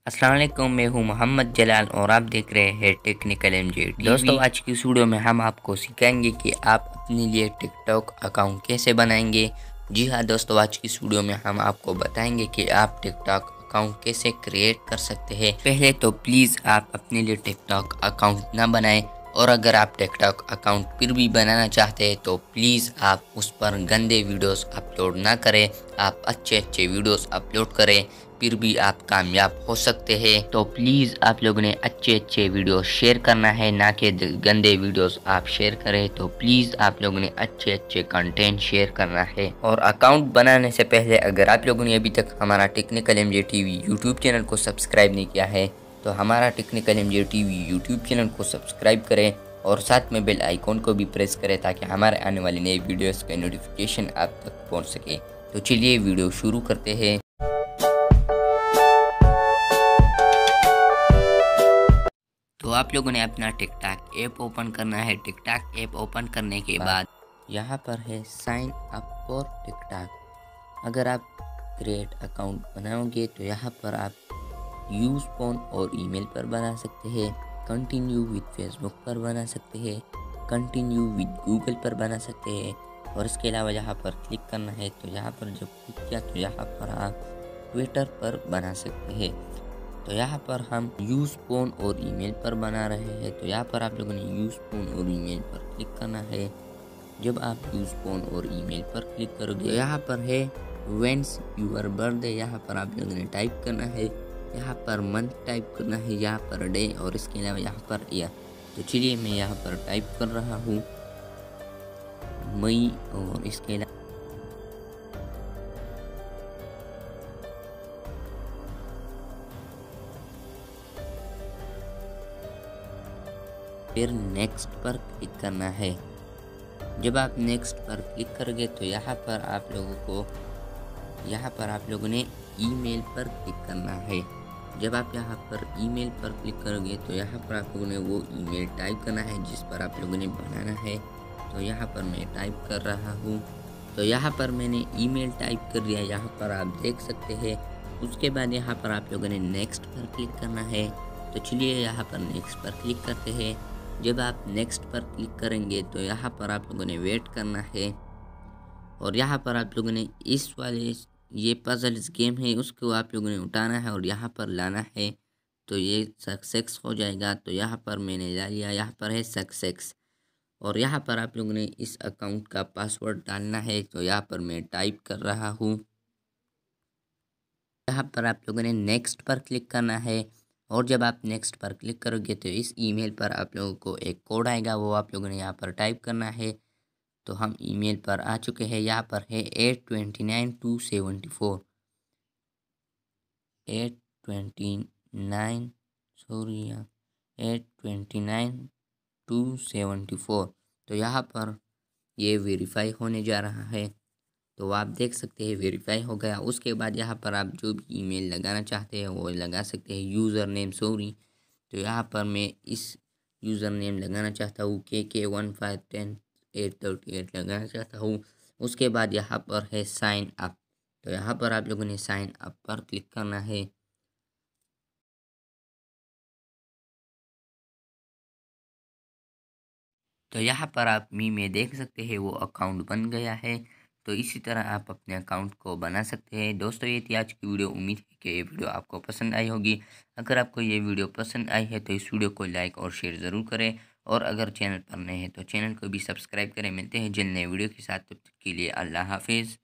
अस्सलाम वालेकुम, मैं हूं मोहम्मद जलाल और आप देख रहे हैं टेक्निकल एमजे टीवी। दोस्तों, आज की इस वीडियो में हम आपको सिखाएंगे कि आप अपने लिए टिकटॉक अकाउंट कैसे बनाएंगे। जी हाँ दोस्तों, आज की इस वीडियो में हम आपको बताएंगे कि आप टिकटॉक अकाउंट कैसे क्रिएट कर सकते हैं। पहले तो प्लीज़ आप अपने लिए टिकटॉक अकाउंट ना बनाएं, और अगर आप टिकटॉक अकाउंट फिर भी बनाना चाहते हैं तो प्लीज़ आप उस पर गंदे वीडियोस अपलोड ना करें, आप अच्छे अच्छे वीडियोस अपलोड करें, फिर भी आप कामयाब हो सकते हैं। तो प्लीज़ आप लोगों ने अच्छे अच्छे वीडियो शेयर करना है, ना कि गंदे वीडियोस आप शेयर करें। तो प्लीज़ आप लोगों ने अच्छे अच्छे कंटेंट शेयर करना है। और अकाउंट बनाने से पहले अगर आप लोगों ने अभी तक हमारा technical MJ TV YouTube channel को सब्सक्राइब नहीं किया है तो हमारा technical MJ TV YouTube channel को सब्सक्राइब करें और साथ में बेल आइकॉन को भी प्रेस करें ताकि हमारे आने वाली नई वीडियोस का नोटिफिकेशन आप तक पहुंच सके। तो चलिए वीडियो शुरू करते हैं। तो आप लोगों ने अपना टिकटॉक ऐप ओपन करना है। टिकटॉक ऐप ओपन करने के बाद यहाँ पर है साइन अप फॉर टिकटॉक। अगर आप क्रिएट अकाउंट बनाओगे तो यहाँ पर आप यूज़ फोन और ईमेल पर बना सकते हैं, कंटिन्यू विद फेसबुक पर बना सकते हैं, कंटिन्यू विद गूगल पर बना सकते हैं, और इसके अलावा यहाँ पर क्लिक करना है। तो यहाँ पर जब क्लिक किया तो यहाँ पर आप ट्विटर पर बना सकते हैं। तो यहाँ पर हम यूज़ फोन और ईमेल पर बना रहे हैं, तो यहाँ पर आप लोगों ने यूज़ फोन और ईमेल पर क्लिक करना है। जब आप यूज़ फोन और ईमेल पर क्लिक करोगे तो यहाँ पर है व्हेन्स यूर बर्थडे, यहाँ पर आप लोगों ने टाइप करना है, यहाँ पर मंथ टाइप करना है, यहाँ पर डे, और इसके अलावा यहाँ पर ईयर। तो चलिए मैं यहाँ पर टाइप कर रहा हूँ मई, और इसके अलावा फिर नेक्स्ट पर क्लिक करना है। जब आप नेक्स्ट पर क्लिक करोगे तो यहाँ पर आप लोगों ने ईमेल पर क्लिक करना है। जब आप यहाँ पर ईमेल पर क्लिक करोगे तो यहाँ पर आप लोगों ने वो ईमेल टाइप करना है जिस पर आप लोगों ने बनाना है। तो यहाँ पर मैं टाइप कर रहा हूँ। तो यहाँ पर मैंने ईमेल टाइप कर दिया, यहाँ पर आप देख सकते हैं। उसके बाद यहाँ पर आप लोगों ने नेक्स्ट पर क्लिक करना है। तो चलिए यहाँ पर नेक्स्ट पर क्लिक करते हैं। जब आप नेक्स्ट पर क्लिक करेंगे तो यहाँ पर आप लोगों ने वेट करना है, और यहाँ पर आप लोगों ने इस वाले ये पजल्स गेम है उसको आप लोगों ने उठाना है और यहाँ पर लाना है, तो ये सक्सेस हो जाएगा। तो यहाँ पर मैंने ला लिया, यहाँ पर है सक्सेस, और यहाँ पर आप लोगों ने इस अकाउंट का पासवर्ड डालना है। तो यहाँ पर मैं टाइप कर रहा हूँ। यहाँ पर आप लोगों ने नेक्स्ट पर क्लिक करना है, और जब आप नेक्स्ट पर क्लिक करोगे तो इस ईमेल पर आप लोगों को एक कोड आएगा, वो आप लोगों ने यहाँ पर टाइप करना है। तो हम ईमेल पर आ चुके हैं, यहाँ पर है 829 274 829 सॉरी 829 274। तो यहाँ पर ये वेरीफाई होने जा रहा है। तो आप देख सकते हैं वेरीफाई हो गया। उसके बाद यहाँ पर आप जो भी ईमेल लगाना चाहते हैं वो लगा सकते हैं। यूज़र नेम सॉरी, तो यहाँ पर मैं इस यूज़र नेम लगाना चाहता हूँ KK1510 838 लगाना चाहता हूँ। उसके बाद यहाँ पर है साइन अप, तो यहाँ पर आप लोगों ने साइन अप पर क्लिक करना है। तो यहाँ पर आप मी में देख सकते हैं वो अकाउंट बन गया है। तो इसी तरह आप अपने अकाउंट को बना सकते हैं। दोस्तों, ये थी आज की वीडियो। उम्मीद है कि ये वीडियो आपको पसंद आई होगी। अगर आपको ये वीडियो पसंद आई है तो इस वीडियो को लाइक और शेयर ज़रूर करें, और अगर चैनल पर नए हैं तो चैनल को भी सब्सक्राइब करें। मिलते हैं जल्द नए वीडियो के साथ, तब तक के लिए अल्लाह हाफिज़।